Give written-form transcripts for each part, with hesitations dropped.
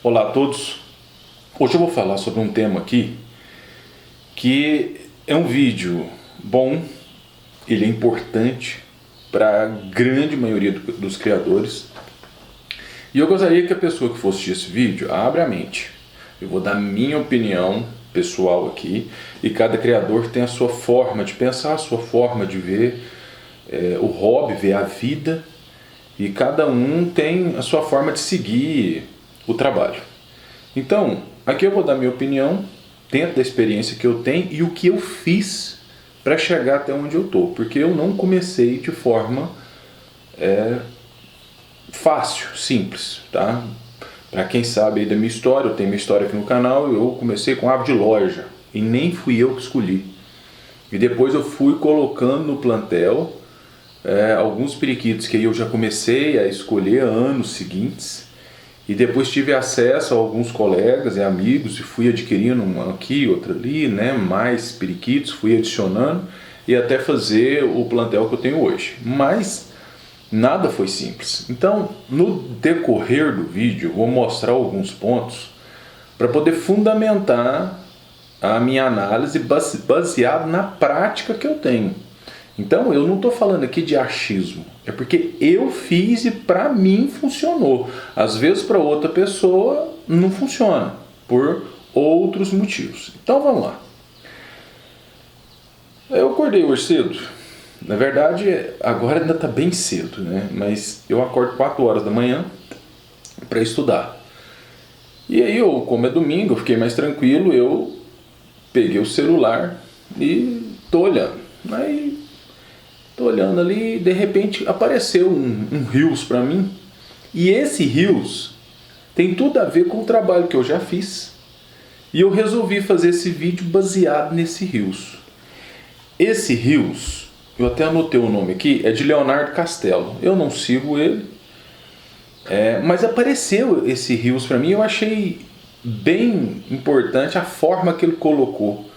Olá a todos. Hoje eu vou falar sobre um tema aqui que é um vídeo bom, ele é importante para a grande maioria dos criadores. E eu gostaria que a pessoa que for assistir esse vídeo abra a mente. Eu vou dar minha opinião pessoal aqui e cada criador tem a sua forma de pensar, a sua forma de ver o hobby, ver a vida, e cada um tem a sua forma de seguir o trabalho. Então, aqui eu vou dar minha opinião dentro da experiência que eu tenho e o que eu fiz para chegar até onde eu estou, porque eu não comecei de forma fácil, simples, tá? Para quem sabe aí da minha história, eu tenho minha história aqui no canal, eu comecei com ave de loja e nem fui eu que escolhi. E depois eu fui colocando no plantel alguns periquitos que eu já comecei a escolher anos seguintes, e depois tive acesso a alguns colegas e amigos e fui adquirindo uma aqui, outra ali, né, mais periquitos, fui adicionando e até fazer o plantel que eu tenho hoje. Mas nada foi simples. Então, no decorrer do vídeo, eu vou mostrar alguns pontos para poder fundamentar a minha análise baseado na prática que eu tenho. Então, eu não estou falando aqui de achismo, é porque eu fiz e para mim funcionou. Às vezes para outra pessoa não funciona, por outros motivos. Então vamos lá. Eu acordei hoje cedo. Na verdade, agora ainda está bem cedo, né? Mas eu acordo 4 horas da manhã para estudar. E aí, como é domingo, eu fiquei mais tranquilo, eu peguei o celular e estou olhando. Aí tô olhando ali e de repente apareceu um Reels para mim. E esse Reels tem tudo a ver com o trabalho que eu já fiz. E eu resolvi fazer esse vídeo baseado nesse Reels. Esse Reels, eu até anotei o nome aqui, é de Leonardo Castelo. Eu não sigo ele, mas apareceu esse Reels para mim e eu achei bem importante a forma que ele colocou.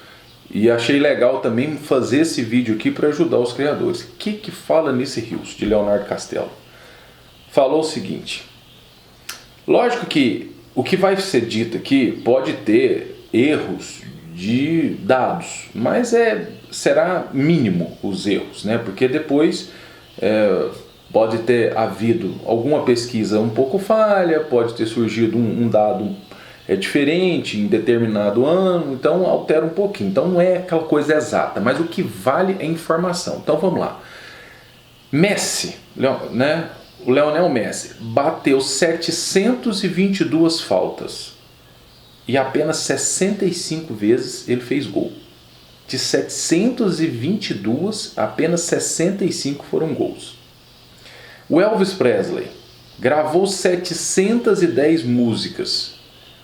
E achei legal também fazer esse vídeo aqui para ajudar os criadores. O que fala nesse Reels de Leonardo Castelo? Falou o seguinte: lógico que o que vai ser dito aqui pode ter erros de dados, mas será mínimo os erros, né? Porque depois pode ter havido alguma pesquisa um pouco falha, pode ter surgido um dado diferente em determinado ano, então altera um pouquinho. Então não é aquela coisa exata, mas o que vale é informação. Então vamos lá. Messi, né? O Lionel Messi bateu 722 faltas e apenas 65 vezes ele fez gol. De 722, apenas 65 foram gols. O Elvis Presley gravou 710 músicas.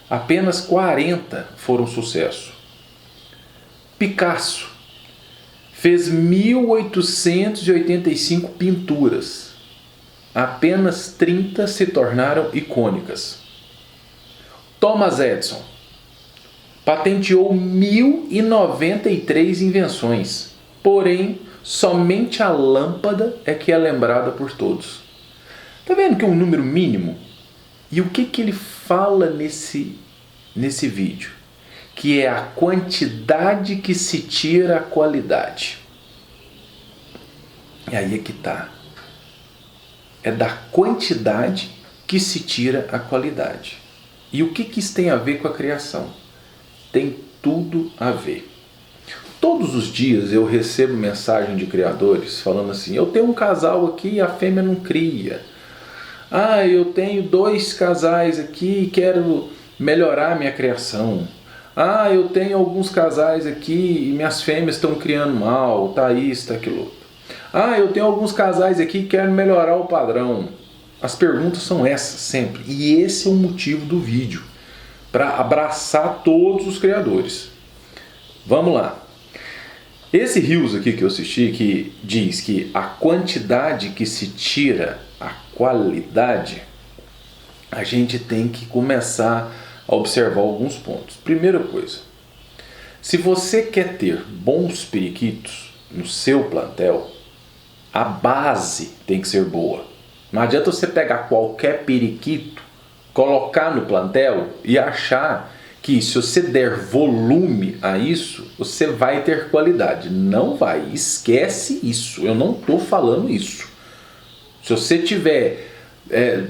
Apenas 40 foram sucesso. Picasso fez 1885 pinturas. Apenas 30 se tornaram icônicas. Thomas Edison patenteou 1093 invenções. Porém, somente a lâmpada é que é lembrada por todos. Está vendo que é um número mínimo? E o que ele fala nesse vídeo? Que é a quantidade que se tira a qualidade. E aí é que tá. É da quantidade que se tira a qualidade. E o que isso tem a ver com a criação? Tem tudo a ver. Todos os dias eu recebo mensagem de criadores falando assim: eu tenho um casal aqui e a fêmea não cria. Ah, eu tenho 2 casais aqui e quero melhorar minha criação. Ah, eu tenho alguns casais aqui e minhas fêmeas estão criando mal, tá isso, tá aquilo outro. Ah, eu tenho alguns casais aqui e quero melhorar o padrão. As perguntas são essas sempre. E esse é o motivo do vídeo, para abraçar todos os criadores. Vamos lá. Esse Reels aqui que eu assisti, que diz que a quantidade que se tira a qualidade, a gente tem que começar a observar alguns pontos. Primeira coisa, se você quer ter bons periquitos no seu plantel, a base tem que ser boa. Não adianta você pegar qualquer periquito colocar no plantel e achar que se você der volume a isso, você vai ter qualidade. Não vai, esquece isso, eu não estou falando isso. Se você tiver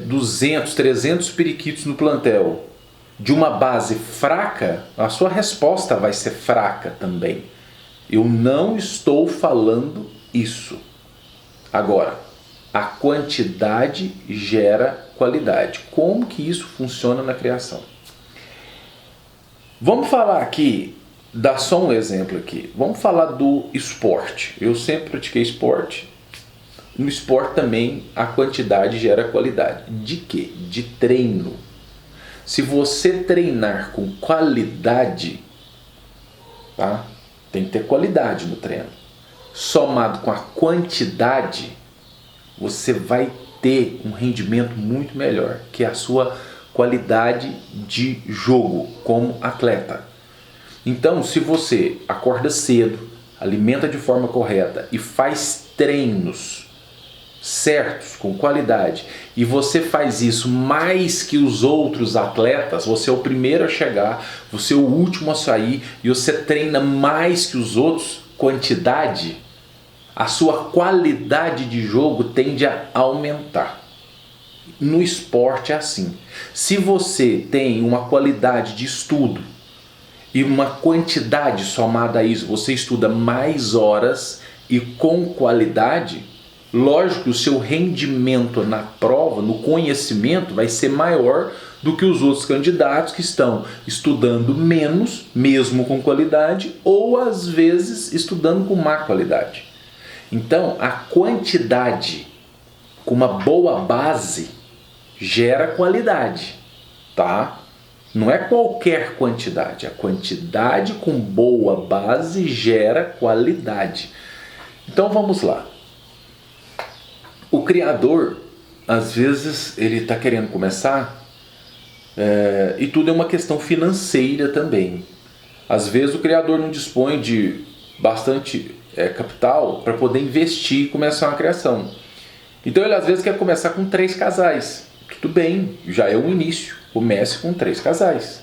200, 300 periquitos no plantel de uma base fraca, a sua resposta vai ser fraca também. Eu não estou falando isso. Agora, a quantidade gera qualidade. Como que isso funciona na criação? Vamos falar aqui, dar só um exemplo aqui. Vamos falar do esporte. Eu sempre pratiquei esporte. No esporte também a quantidade gera qualidade. De quê? De treino. Se você treinar com qualidade, tá? Tem que ter qualidade no treino. Somado com a quantidade, você vai ter um rendimento muito melhor, que é a sua qualidade de jogo como atleta. Então, se você acorda cedo, alimenta de forma correta e faz treinos certos, com qualidade, e você faz isso mais que os outros atletas, você é o primeiro a chegar, você é o último a sair, e você treina mais que os outros, quantidade, a sua qualidade de jogo tende a aumentar. No esporte é assim. Se você tem uma qualidade de estudo e uma quantidade somada a isso, você estuda mais horas e com qualidade, lógico que o seu rendimento na prova, no conhecimento, vai ser maior do que os outros candidatos que estão estudando menos, mesmo com qualidade, ou às vezes estudando com má qualidade. Então, a quantidade com uma boa base gera qualidade, tá? Não é qualquer quantidade, a quantidade com boa base gera qualidade. Então vamos lá. O criador, às vezes, ele está querendo começar e tudo é uma questão financeira também. Às vezes o criador não dispõe de bastante capital para poder investir e começar uma criação. Então ele às vezes quer começar com 3 casais. Tudo bem, já é um início. Comece com 3 casais.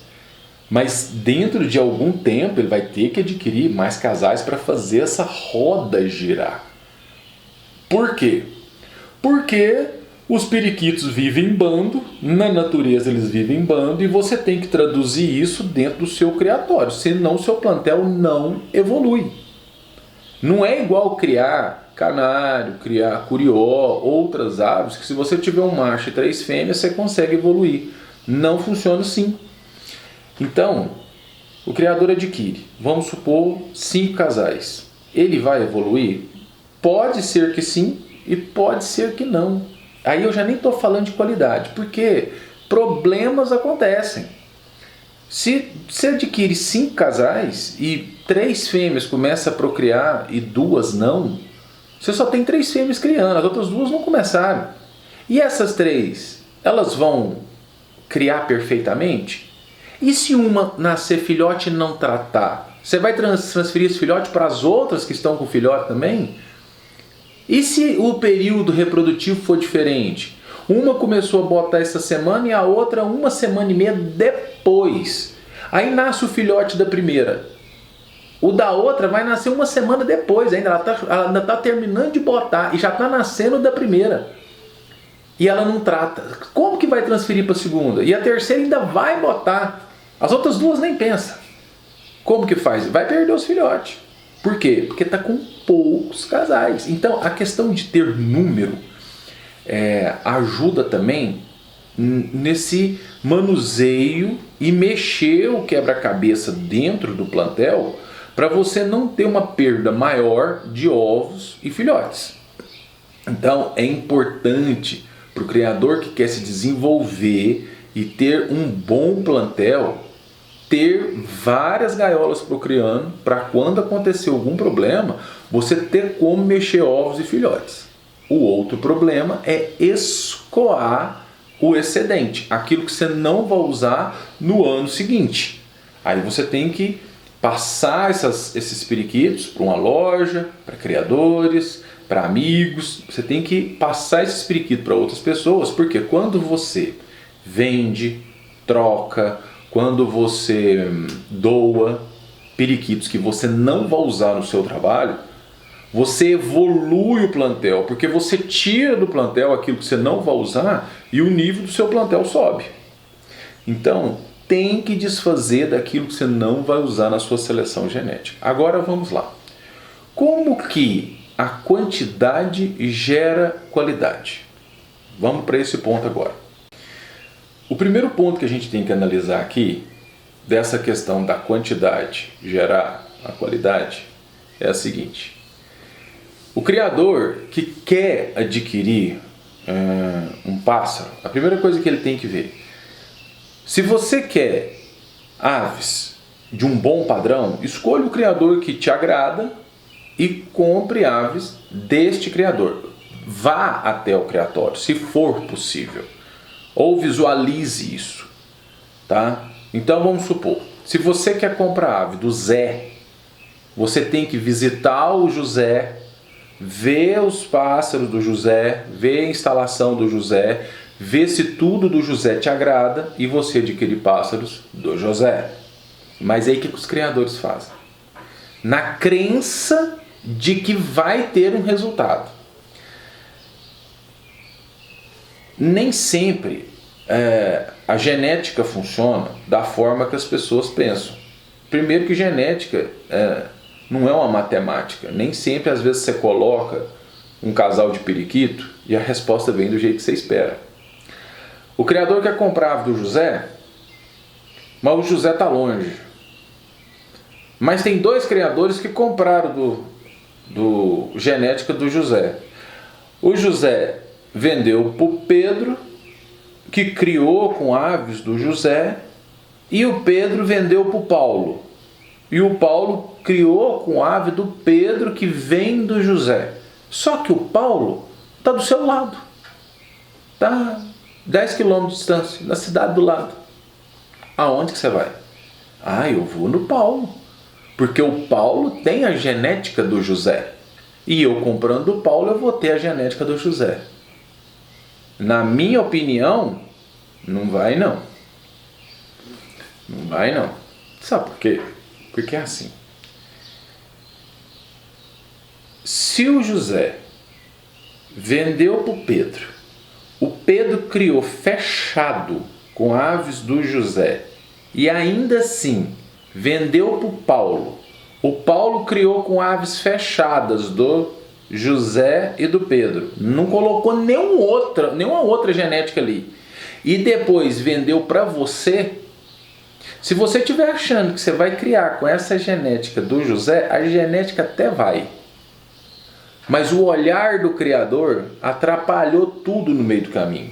Mas dentro de algum tempo ele vai ter que adquirir mais casais para fazer essa roda girar. Por quê? Porque os periquitos vivem em bando, na natureza eles vivem em bando, e você tem que traduzir isso dentro do seu criatório, senão o seu plantel não evolui. Não é igual criar canário, criar curió, outras aves, que se você tiver um macho e 3 fêmeas, você consegue evoluir. Não funciona assim. Então, o criador adquire, vamos supor, 5 casais. Ele vai evoluir? Pode ser que sim e pode ser que não. Aí eu já nem estou falando de qualidade, porque problemas acontecem. Se você adquire 5 casais e 3 fêmeas começam a procriar e 2 não, você só tem 3 fêmeas criando, as outras 2 não começaram. E essas 3, elas vão criar perfeitamente? E se uma nascer filhote e não tratar? Você vai transferir esse filhote para as outras que estão com filhote também? E se o período reprodutivo for diferente? Uma começou a botar essa semana e a outra 1 semana e meia depois. Aí nasce o filhote da primeira. O da outra vai nascer 1 semana depois ainda. Ela ainda está terminando de botar e já está nascendo o da primeira. E ela não trata. Como que vai transferir para a segunda? E a terceira ainda vai botar. As outras 2 nem pensam. Como que faz? Vai perder os filhotes. Por quê? Porque está com poucos casais. Então a questão de ter número ajuda também nesse manuseio e mexer o quebra-cabeça dentro do plantel para você não ter uma perda maior de ovos e filhotes. Então é importante para o criador que quer se desenvolver e ter um bom plantel, ter várias gaiolas procriando para quando acontecer algum problema, você ter como mexer ovos e filhotes. O outro problema é escoar o excedente, aquilo que você não vai usar no ano seguinte. Aí você tem que passar esses periquitos para uma loja, para criadores, para amigos. Você tem que passar esses periquitos para outras pessoas, porque quando você vende, troca, quando você doa periquitos que você não vai usar no seu trabalho, você evolui o plantel, porque você tira do plantel aquilo que você não vai usar e o nível do seu plantel sobe. Então, tem que desfazer daquilo que você não vai usar na sua seleção genética. Agora vamos lá. Como que a quantidade gera qualidade? Vamos para esse ponto agora. O primeiro ponto que a gente tem que analisar aqui, dessa questão da quantidade gerar a qualidade, é a seguinte. O criador que quer adquirir um pássaro, a primeira coisa que ele tem que ver, se você quer aves de um bom padrão, escolha o criador que te agrada e compre aves deste criador. Vá até o criatório, se for possível, ou visualize isso, tá? Então vamos supor, se você quer comprar ave do Zé, você tem que visitar o José, ver os pássaros do José, ver a instalação do José, ver se tudo do José te agrada e você adquirir pássaros do José. Mas aí o que os criadores fazem? Na crença de que vai ter um resultado. Nem sempre a genética funciona da forma que as pessoas pensam. Primeiro que genética não é uma matemática. Nem sempre, às vezes, você coloca um casal de periquito e a resposta vem do jeito que você espera. O criador quer comprar a ave do José, mas o José está longe. Mas tem dois criadores que compraram do genética do José. O José vendeu para o Pedro, que criou com aves do José, e o Pedro vendeu para o Paulo. E o Paulo criou com ave do Pedro, que vem do José. Só que o Paulo está do seu lado. Está 10 quilômetros de distância, na cidade do lado. Aonde que você vai? Eu vou no Paulo. Porque o Paulo tem a genética do José. E eu comprando do Paulo, eu vou ter a genética do José. Na minha opinião, não vai não. Não vai não. Sabe por quê? Porque é assim. Se o José vendeu para o Pedro criou fechado com aves do José e ainda assim vendeu para o Paulo criou com aves fechadas do José e do Pedro, não colocou nenhuma outra genética ali, e depois vendeu para você. Se você estiver achando que você vai criar com essa genética do José, a genética até vai, mas o olhar do criador atrapalhou tudo no meio do caminho.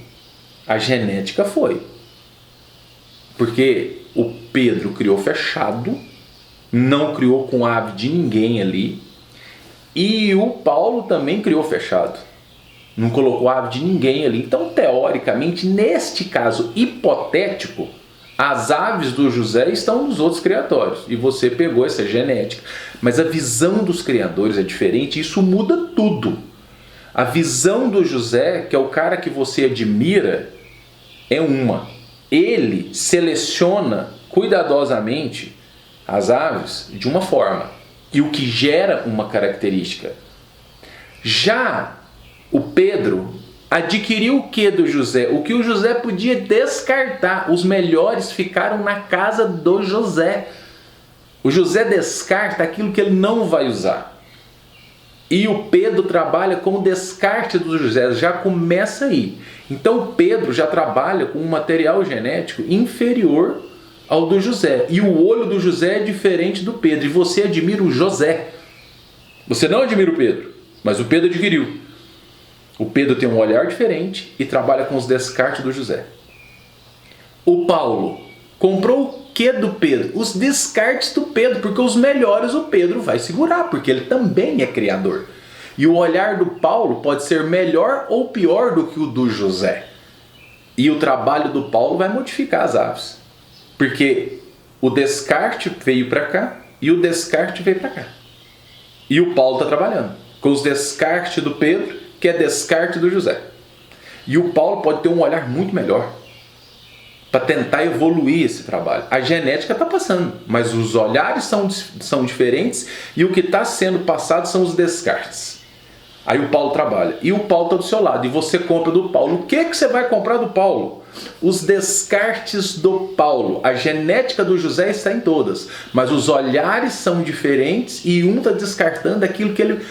A genética foi, porque o Pedro criou fechado, não criou com ave de ninguém ali, e o Paulo também criou fechado, não colocou ave de ninguém ali. Então, teoricamente, neste caso hipotético, as aves do José estão nos outros criatórios e você pegou essa genética. Mas a visão dos criadores é diferente e isso muda tudo. A visão do José, que é o cara que você admira, é uma. Ele seleciona cuidadosamente as aves de uma forma, e o que gera uma característica. Já o Pedro adquiriu o que do José? O que o José podia descartar. Os melhores ficaram na casa do José. O José descarta aquilo que ele não vai usar. E o Pedro trabalha com o descarte do José. Já começa aí. Então o Pedro já trabalha com um material genético inferior ao do José. E o olho do José é diferente do Pedro. E você admira o José. Você não admira o Pedro, mas o Pedro adquiriu. O Pedro tem um olhar diferente e trabalha com os descartes do José. O Paulo comprou o que do Pedro? Os descartes do Pedro, porque os melhores o Pedro vai segurar, porque ele também é criador. E o olhar do Paulo pode ser melhor ou pior do que o do José. E o trabalho do Paulo vai modificar as aves, porque o descarte veio para cá e o descarte veio para cá. E o Paulo está trabalhando com os descartes do Pedro, que é descarte do José. E o Paulo pode ter um olhar muito melhor. para tentar evoluir esse trabalho. A genética está passando, mas os olhares são diferentes e o que está sendo passado são os descartes. Aí o Paulo trabalha e o Paulo está do seu lado e você compra do Paulo. O que você vai comprar do Paulo? Os descartes do Paulo. A genética do José está em todas, mas os olhares são diferentes e um está descartando aquilo que ele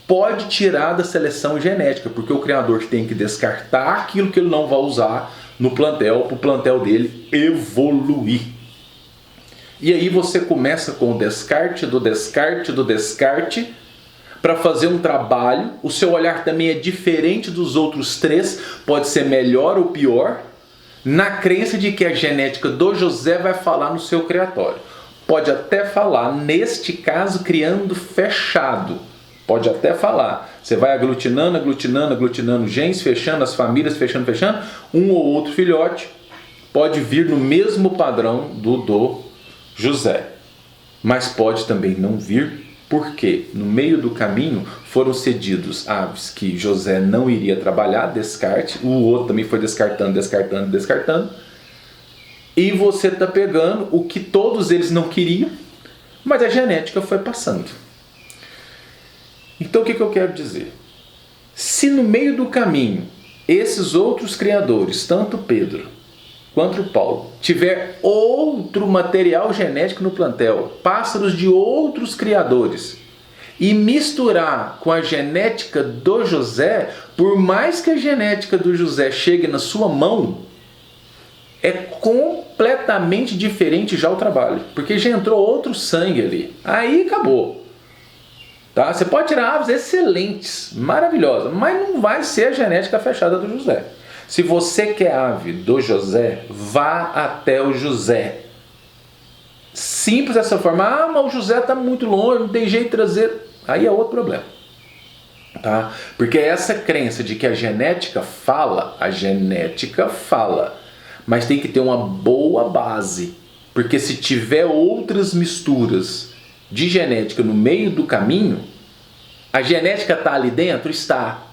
pode tirar da seleção genética, porque o criador tem que descartar aquilo que ele não vai usar no plantel, para o plantel dele evoluir. E aí você começa com o descarte do descarte do descarte para fazer um trabalho. O seu olhar também é diferente dos outros três, pode ser melhor ou pior, na crença de que a genética do José vai falar no seu criatório. Pode até falar, neste caso, criando fechado. Pode até falar. Você vai aglutinando genes, fechando as famílias, fechando. Um ou outro filhote pode vir no mesmo padrão do José. Mas pode também não vir, porque no meio do caminho foram cedidos aves que José não iria trabalhar, descarte. O outro também foi descartando. E você está pegando o que todos eles não queriam, mas a genética foi passando. Então o que eu quero dizer? Se no meio do caminho esses outros criadores, tanto Pedro quanto Paulo, tiver outro material genético no plantel, pássaros de outros criadores, e misturar com a genética do José, por mais que a genética do José chegue na sua mão, é completamente diferente já o trabalho, porque já entrou outro sangue ali. Aí acabou. Tá? Você pode tirar aves excelentes, maravilhosas, mas não vai ser a genética fechada do José. Se você quer ave do José, vá até o José. Simples dessa forma. Ah, mas o José está muito longe, não tem jeito de trazer. Aí é outro problema. Tá? Porque essa crença de que a genética fala, mas tem que ter uma boa base. Porque se tiver outras misturas de genética no meio do caminho, a genética está ali dentro? Está.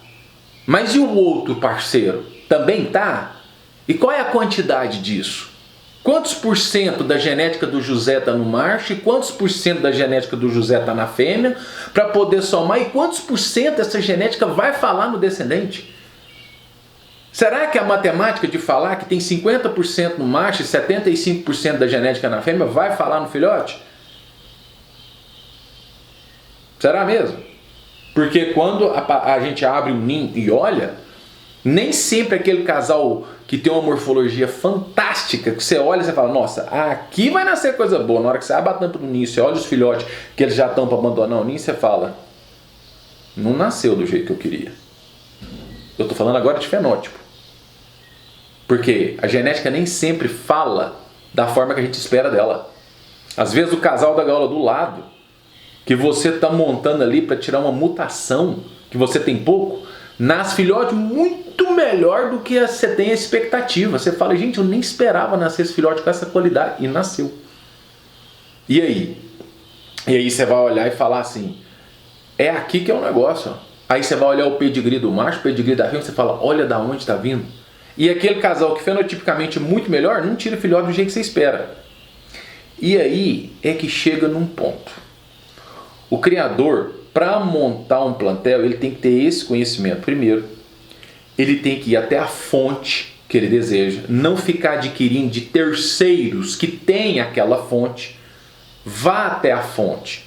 Mas e o outro parceiro? Também está? E qual é a quantidade disso? Quantos por cento da genética do José está no macho e quantos por cento da genética do José está na fêmea? Para poder somar, e quantos por cento essa genética vai falar no descendente? Será que a matemática de falar que tem 50% no macho e 75% da genética na fêmea vai falar no filhote? Será mesmo? Porque quando a gente abre um ninho e olha, nem sempre aquele casal que tem uma morfologia fantástica, que você olha e você fala, nossa, aqui vai nascer coisa boa. Na hora que você abre a tampa do ninho, você olha os filhotes que eles já estão para abandonar o ninho, você fala, não nasceu do jeito que eu queria. Eu estou falando agora de fenótipo. Porque a genética nem sempre fala da forma que a gente espera dela. Às vezes o casal da gaiola do lado, que você está montando ali para tirar uma mutação, que você tem pouco, nasce filhote muito melhor do que você tem a expectativa. Você fala, gente, eu nem esperava nascer esse filhote com essa qualidade. E nasceu. E aí? E aí você vai olhar e falar assim, é aqui que é o negócio. Ó. Aí você vai olhar o pedigree do macho, o pedigree da fêmea, você fala, olha da onde está vindo. E aquele casal que fenotipicamente é muito melhor, não tira o filhote do jeito que você espera. E aí é que chega num ponto. O criador, para montar um plantel, ele tem que ter esse conhecimento. Primeiro, ele tem que ir até a fonte que ele deseja, não ficar adquirindo de terceiros que têm aquela fonte. Vá até a fonte.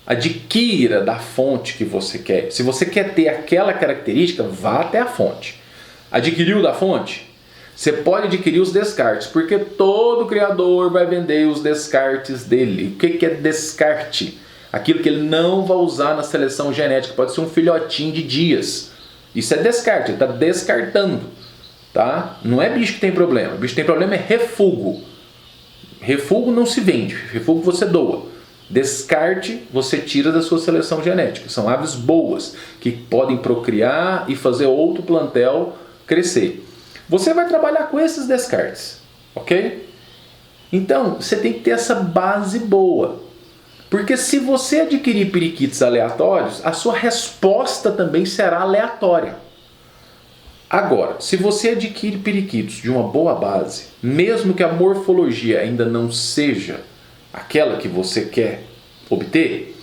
Adquira da fonte que você quer. Se você quer ter aquela característica, vá até a fonte. Adquiriu da fonte? Você pode adquirir os descartes, porque todo criador vai vender os descartes dele. O que é descarte? Aquilo que ele não vai usar na seleção genética. Pode ser um filhotinho de dias. Isso é descarte, ele está descartando. Tá? Não é bicho que tem problema. O bicho que tem problema é refúgio. Refúgio não se vende. Refúgio você doa. Descarte você tira da sua seleção genética. São aves boas, que podem procriar e fazer outro plantel crescer. Você vai trabalhar com esses descartes. Ok? Então, você tem que ter essa base boa. Porque se você adquirir periquitos aleatórios, a sua resposta também será aleatória. Agora, se você adquire periquitos de uma boa base, mesmo que a morfologia ainda não seja aquela que você quer obter,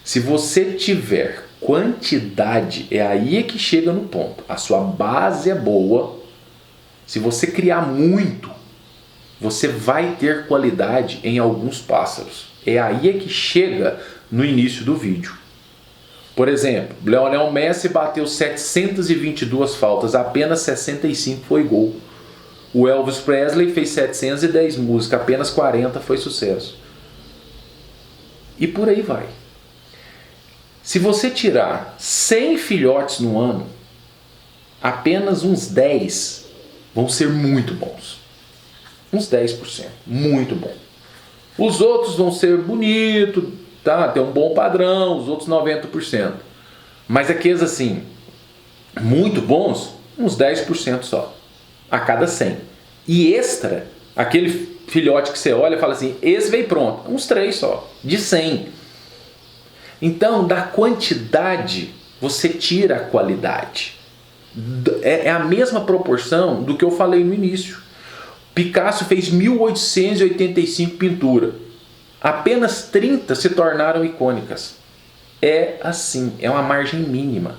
se você tiver quantidade, é aí que chega no ponto. A sua base é boa. Se você criar muito, você vai ter qualidade em alguns pássaros. É aí que chega no início do vídeo. Por exemplo, Lionel Messi bateu 722 faltas, apenas 65 foi gol. O Elvis Presley fez 710 músicas, apenas 40 foi sucesso. E por aí vai. Se você tirar 100 filhotes no ano, apenas uns 10 vão ser muito bons. Uns 10%, muito bom. Os outros vão ser bonitos, tá? Tem um bom padrão, os outros 90%. Mas aqueles assim, muito bons, uns 10% só, a cada 100. E extra, aquele filhote que você olha e fala assim, esse veio pronto, uns 3 só, de 100. Então, da quantidade, você tira a qualidade. É a mesma proporção do que eu falei no início. Picasso fez 1885 pinturas. Apenas 30 se tornaram icônicas. É assim, é uma margem mínima.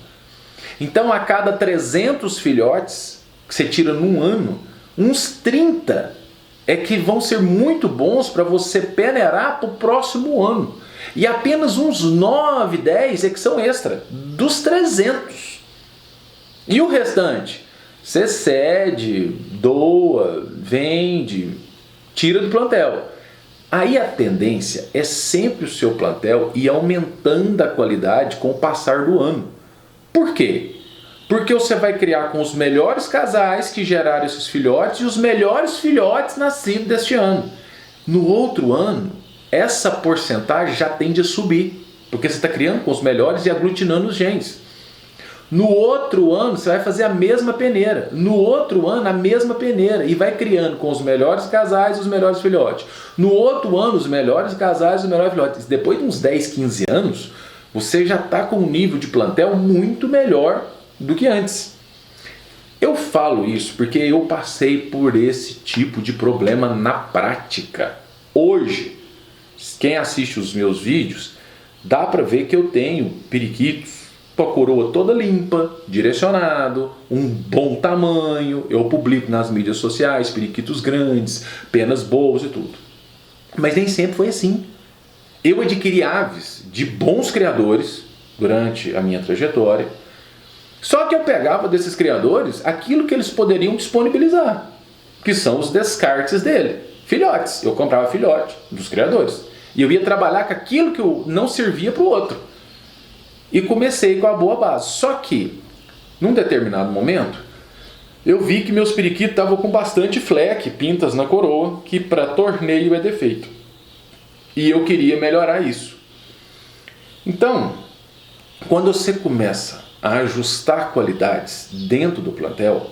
Então, a cada 300 filhotes que você tira num ano, uns 30 é que vão ser muito bons para você peneirar para o próximo ano. E apenas uns 9, 10 é que são extra, dos 300. E o restante? Você cede, doa, vende, tira do plantel. Aí a tendência é sempre o seu plantel ir aumentando a qualidade com o passar do ano. Por quê? Porque você vai criar com os melhores casais que geraram esses filhotes e os melhores filhotes nascidos deste ano. No outro ano, essa porcentagem já tende a subir, porque você está criando com os melhores e aglutinando os genes. No outro ano, você vai fazer a mesma peneira. No outro ano, a mesma peneira. E vai criando com os melhores casais e os melhores filhotes. No outro ano, os melhores casais e os melhores filhotes. Depois de uns 10, 15 anos, você já está com um nível de plantel muito melhor do que antes. Eu falo isso porque eu passei por esse tipo de problema na prática. Hoje, quem assiste os meus vídeos, dá para ver que eu tenho periquitos com a coroa toda limpa, direcionado, um bom tamanho. Eu publico nas mídias sociais, periquitos grandes, penas boas e tudo. Mas nem sempre foi assim. Eu adquiri aves de bons criadores durante a minha trajetória. Só que eu pegava desses criadores aquilo que eles poderiam disponibilizar, que são os descartes dele. Filhotes. Eu comprava filhote dos criadores. E eu ia trabalhar com aquilo que não servia para o outro. E comecei com a boa base. Só que, num determinado momento, eu vi que meus periquitos estavam com bastante fleque, pintas na coroa, que para torneio é defeito. E eu queria melhorar isso. Então, quando você começa a ajustar qualidades dentro do plantel,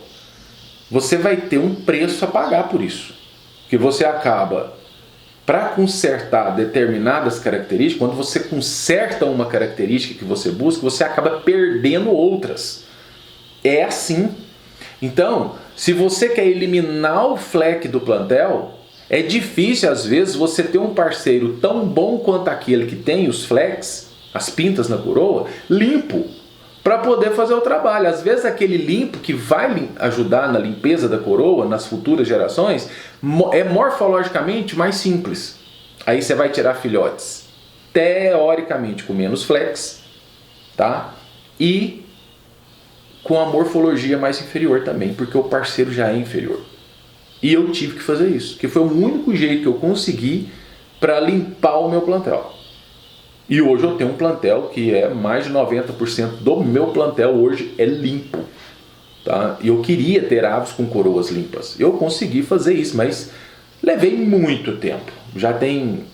você vai ter um preço a pagar por isso. Que você acaba, para consertar determinadas características, quando você conserta uma característica que você busca, você acaba perdendo outras. É assim. Então, se você quer eliminar o fleque do plantel, é difícil às vezes você ter um parceiro tão bom quanto aquele que tem os fleques, as pintas na coroa, limpo, para poder fazer o trabalho. Às vezes aquele limpo que vai ajudar na limpeza da coroa, nas futuras gerações, é morfologicamente mais simples. Aí você vai tirar filhotes, teoricamente com menos flex, tá? E com a morfologia mais inferior também, porque o parceiro já é inferior. E eu tive que fazer isso, que foi o único jeito que eu consegui para limpar o meu plantel. E hoje eu tenho um plantel que é mais de 90% do meu plantel hoje é limpo. Tá? E eu queria ter aves com coroas limpas. Eu consegui fazer isso, mas levei muito tempo. Já tem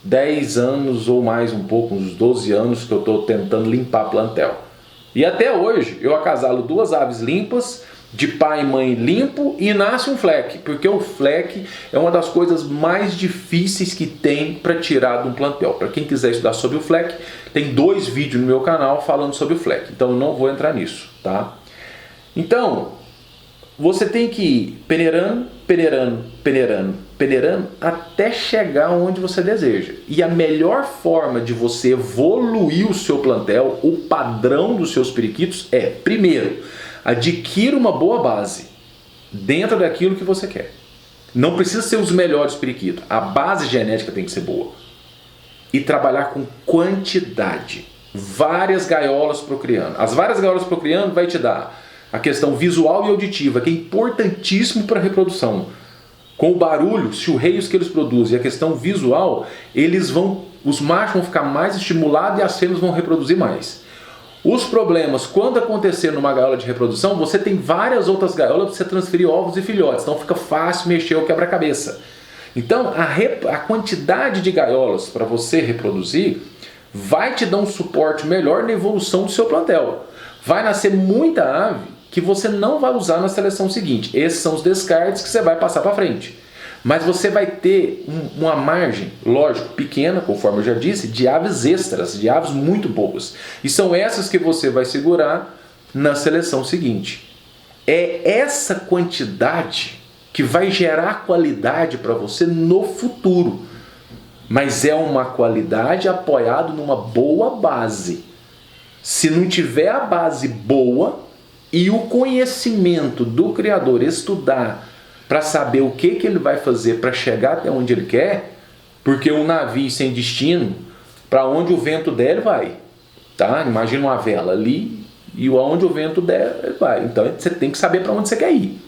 10 anos ou mais um pouco, uns 12 anos que eu estou tentando limpar plantel. E até hoje eu acasalo 2 aves limpas, de pai e mãe limpo, e nasce um fleque, porque o fleque é uma das coisas mais difíceis que tem para tirar de um plantel. Para quem quiser estudar sobre o fleque, tem 2 vídeos no meu canal falando sobre o fleque, então eu não vou entrar nisso, tá? Então, você tem que ir peneirando, peneirando, peneirando, peneirando até chegar onde você deseja. E a melhor forma de você evoluir o seu plantel, o padrão dos seus periquitos é, primeiro, adquira uma boa base dentro daquilo que você quer. Não precisa ser os melhores periquitos, a base genética tem que ser boa. E trabalhar com quantidade. Várias gaiolas procriando. As várias gaiolas procriando vai te dar a questão visual e auditiva, que é importantíssimo para a reprodução. Com o barulho, os churreios que eles produzem e a questão visual, os machos vão ficar mais estimulados e as fêmeas vão reproduzir mais. Os problemas, quando acontecer numa gaiola de reprodução, você tem várias outras gaiolas para você transferir ovos e filhotes, então fica fácil mexer o quebra-cabeça. Então, a quantidade de gaiolas para você reproduzir vai te dar um suporte melhor na evolução do seu plantel. Vai nascer muita ave que você não vai usar na seleção seguinte. Esses são os descartes que você vai passar para frente. Mas você vai ter uma margem, lógico, pequena, conforme eu já disse, de aves extras, de aves muito boas. E são essas que você vai segurar na seleção seguinte. É essa quantidade que vai gerar qualidade para você no futuro. Mas é uma qualidade apoiada numa boa base. Se não tiver a base boa e o conhecimento do criador, estudar para saber o que ele vai fazer para chegar até onde ele quer, porque um navio sem destino, para onde o vento der, ele vai. Tá? Imagina uma vela ali e aonde o vento der, ele vai. Então você tem que saber para onde você quer ir.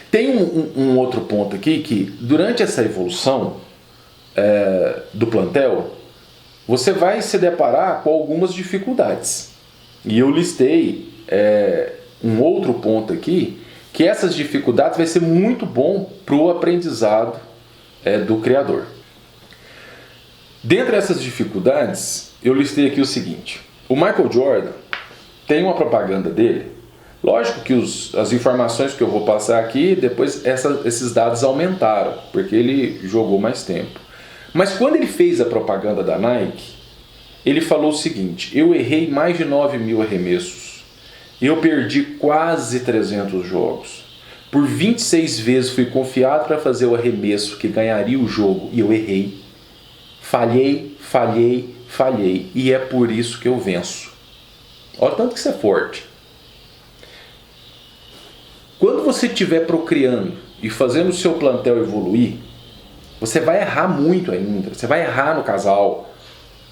Tem um outro ponto aqui que durante essa evolução do plantel, você vai se deparar com algumas dificuldades. E eu listei um outro ponto aqui, que essas dificuldades vai ser muito bom para o aprendizado do criador. Dentre essas dificuldades, eu listei aqui o seguinte. O Michael Jordan tem uma propaganda dele. Lógico que as informações que eu vou passar aqui, depois esses dados aumentaram, porque ele jogou mais tempo. Mas quando ele fez a propaganda da Nike, ele falou o seguinte: eu errei mais de 9.000 arremessos. Eu perdi quase 300 jogos. Por 26 vezes fui confiado para fazer o arremesso que ganharia o jogo e eu errei. Falhei, falhei, falhei. E é por isso que eu venço. Olha o tanto que isso é forte. Quando você estiver procriando e fazendo o seu plantel evoluir, você vai errar muito ainda. Você vai errar no casal.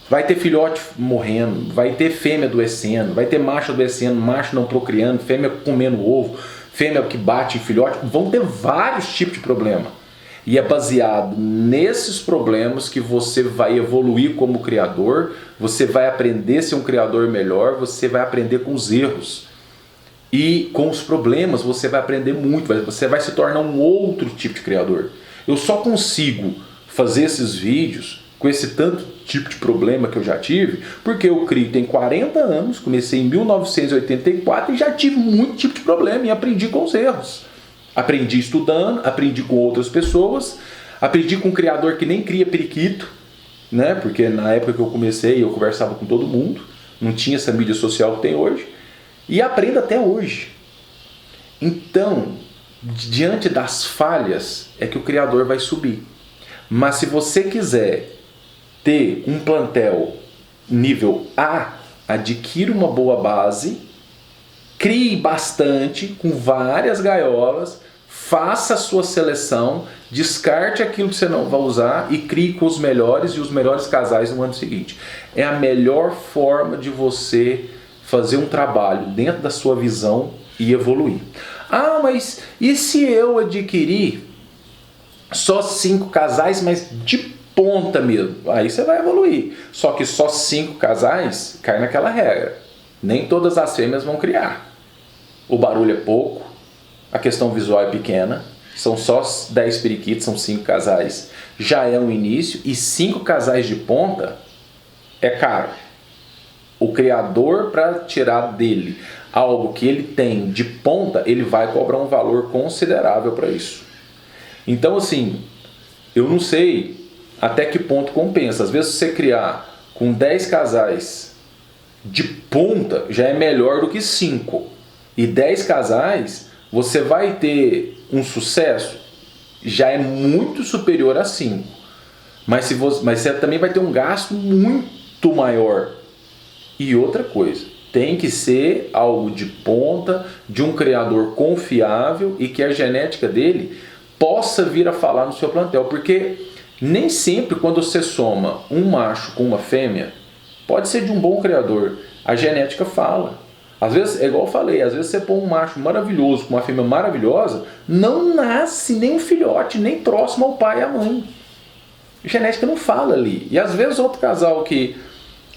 Vai ter filhote morrendo, vai ter fêmea adoecendo, vai ter macho adoecendo, macho não procriando, fêmea comendo ovo, fêmea que bate em filhote. Vão ter vários tipos de problema. E é baseado nesses problemas que você vai evoluir como criador, você vai aprender a ser um criador melhor, você vai aprender com os erros. E com os problemas você vai aprender muito, você vai se tornar um outro tipo de criador. Eu só consigo fazer esses vídeos com esse tanto tipo de problema que eu já tive, porque eu crio tem 40 anos, comecei em 1984 e já tive muito tipo de problema e aprendi com os erros. Aprendi estudando, aprendi com outras pessoas, aprendi com um criador que nem cria periquito, né? Porque na época que eu comecei eu conversava com todo mundo, não tinha essa mídia social que tem hoje, e aprendo até hoje. Então, diante das falhas é que o criador vai subir. Mas se você quiser ter um plantel nível A, adquira uma boa base, crie bastante, com várias gaiolas, faça a sua seleção, descarte aquilo que você não vai usar e crie com os melhores e os melhores casais no ano seguinte. É a melhor forma de você fazer um trabalho dentro da sua visão e evoluir. Ah, mas e se eu adquirir só 5 casais, mas de ponta mesmo? Aí você vai evoluir. Só que só 5 casais cai naquela regra. Nem todas as fêmeas vão criar. O barulho é pouco, a questão visual é pequena, são só 10 periquitos, são 5 casais. Já é um início, e 5 casais de ponta é caro. O criador, para tirar dele algo que ele tem de ponta, ele vai cobrar um valor considerável para isso. Então, assim, eu não sei até que ponto compensa. Às vezes você criar com 10 casais de ponta já é melhor do que 5. e 10 casais, você vai ter um sucesso? Já é muito superior a 5. Mas você também vai ter um gasto muito maior. E outra coisa, tem que ser algo de ponta, de um criador confiável e que a genética dele possa vir a falar no seu plantel. Porque nem sempre quando você soma um macho com uma fêmea, pode ser de um bom criador, a genética fala. Às vezes, é igual eu falei, às vezes você põe um macho maravilhoso com uma fêmea maravilhosa, não nasce nem um filhote, nem próximo ao pai e à mãe. A genética não fala ali. E às vezes outro casal que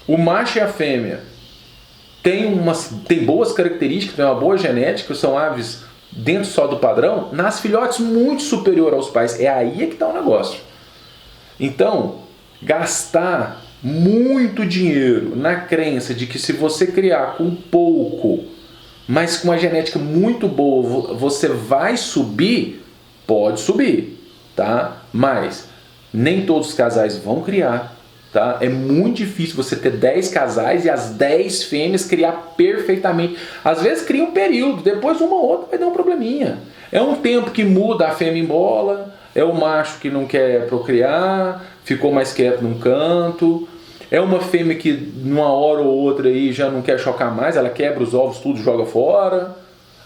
o macho e a fêmea tem boas características, tem uma boa genética, são aves dentro só do padrão, nasce filhotes muito superior aos pais. É aí que está o negócio. Então, gastar muito dinheiro na crença de que se você criar com pouco, mas com uma genética muito boa, você vai subir, pode subir, tá? Mas nem todos os casais vão criar, tá? É muito difícil você ter 10 casais e as 10 fêmeas criar perfeitamente. Às vezes cria um período, depois uma ou outra vai dar um probleminha. É um tempo que muda, a fêmea embola, é o macho que não quer procriar, ficou mais quieto num canto. É uma fêmea que numa hora ou outra aí já não quer chocar mais, ela quebra os ovos, tudo joga fora.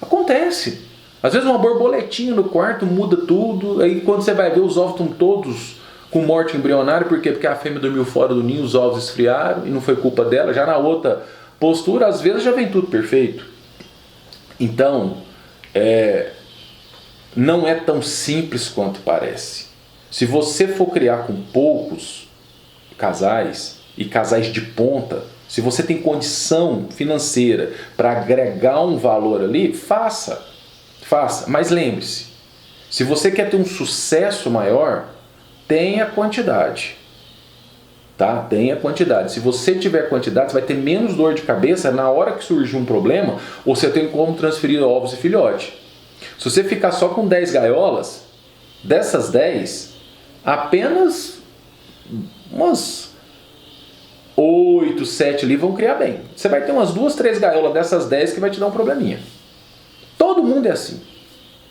Acontece. Às vezes uma borboletinha no quarto muda tudo, aí quando você vai ver os ovos estão todos com morte embrionária, por quê? Porque a fêmea dormiu fora do ninho, os ovos esfriaram e não foi culpa dela. Já na outra postura, às vezes já vem tudo perfeito. Então, não é tão simples quanto parece. Se você for criar com poucos casais e casais de ponta, se você tem condição financeira para agregar um valor ali, faça. Mas lembre-se, se você quer ter um sucesso maior, tenha quantidade. Tá? Tenha quantidade. Se você tiver quantidade, você vai ter menos dor de cabeça na hora que surgir um problema, ou você tem como transferir ovos e filhote. Se você ficar só com 10 gaiolas, dessas 10, apenas umas 8, 7 ali vão criar bem. Você vai ter umas 2, 3 gaiolas dessas 10 que vai te dar um probleminha. Todo mundo é assim.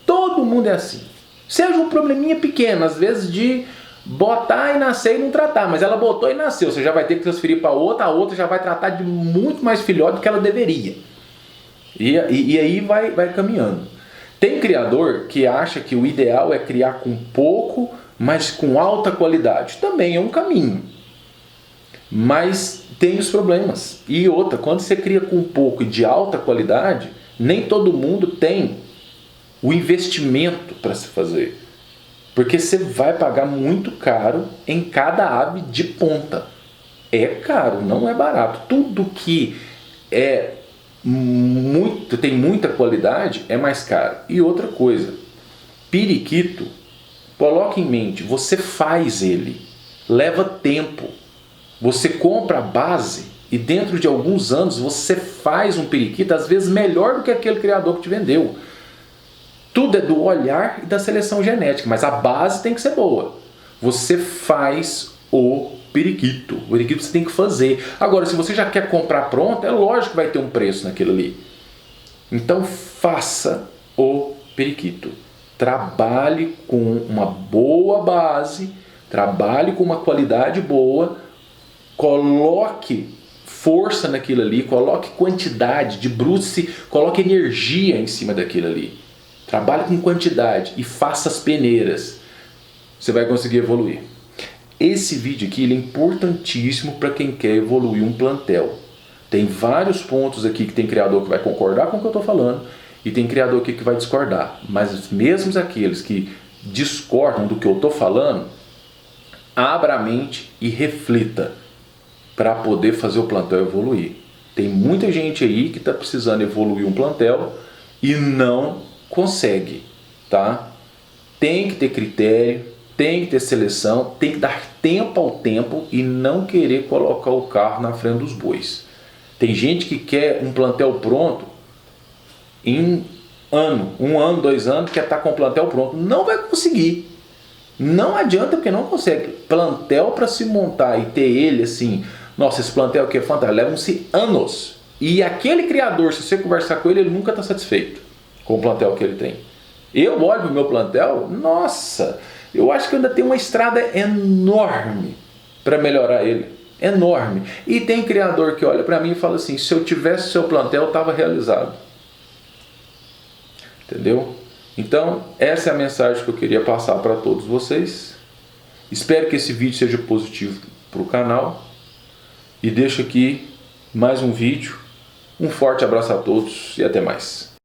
Todo mundo é assim. Seja um probleminha pequeno, às vezes de botar e nascer e não tratar, mas ela botou e nasceu, você já vai ter que transferir para outra, a outra já vai tratar de muito mais filhote do que ela deveria. E aí vai caminhando. Tem criador que acha que o ideal é criar com pouco, mas com alta qualidade. Também é um caminho. Mas tem os problemas. E outra, quando você cria com pouco e de alta qualidade, nem todo mundo tem o investimento para se fazer. Porque você vai pagar muito caro em cada ave de ponta. É caro, não é barato. Tudo que tem muita qualidade é mais caro. E outra coisa, periquito, coloque em mente, você faz ele, leva tempo. Você compra a base e dentro de alguns anos você faz um periquito, às vezes melhor do que aquele criador que te vendeu. Tudo é do olhar e da seleção genética, mas a base tem que ser boa. Você faz o periquito. O periquito você tem que fazer. Agora, se você já quer comprar pronto, é lógico que vai ter um preço naquilo ali. Então, faça o periquito. Trabalhe com uma boa base, trabalhe com uma qualidade boa, coloque força naquilo ali, coloque quantidade, debruce, coloque energia em cima daquilo ali. Trabalhe com quantidade e faça as peneiras. Você vai conseguir evoluir. Esse vídeo aqui ele é importantíssimo para quem quer evoluir um plantel. Tem vários pontos aqui que tem criador que vai concordar com o que eu estou falando e tem criador aqui que vai discordar. Mas mesmo aqueles que discordam do que eu estou falando, abra a mente e reflita para poder fazer o plantel evoluir. Tem muita gente aí que está precisando evoluir um plantel e não consegue, tá? Tem que ter critério, tem que ter seleção, tem que dar tempo ao tempo e não querer colocar o carro na frente dos bois. Tem gente que quer um plantel pronto em um ano, 2 anos, quer estar com o plantel pronto. Não vai conseguir. Não adianta porque não consegue. Plantel para se montar e ter ele assim, nossa, esse plantel aqui é fantástico, levam-se anos. E aquele criador, se você conversar com ele, ele nunca está satisfeito com o plantel que ele tem. Eu olho para o meu plantel, nossa, eu acho que ainda tem uma estrada enorme para melhorar ele. Enorme. E tem criador que olha para mim e fala assim, se eu tivesse seu plantel, eu estava realizado. Entendeu? Então, essa é a mensagem que eu queria passar para todos vocês. Espero que esse vídeo seja positivo para o canal. E deixo aqui mais um vídeo. Um forte abraço a todos e até mais.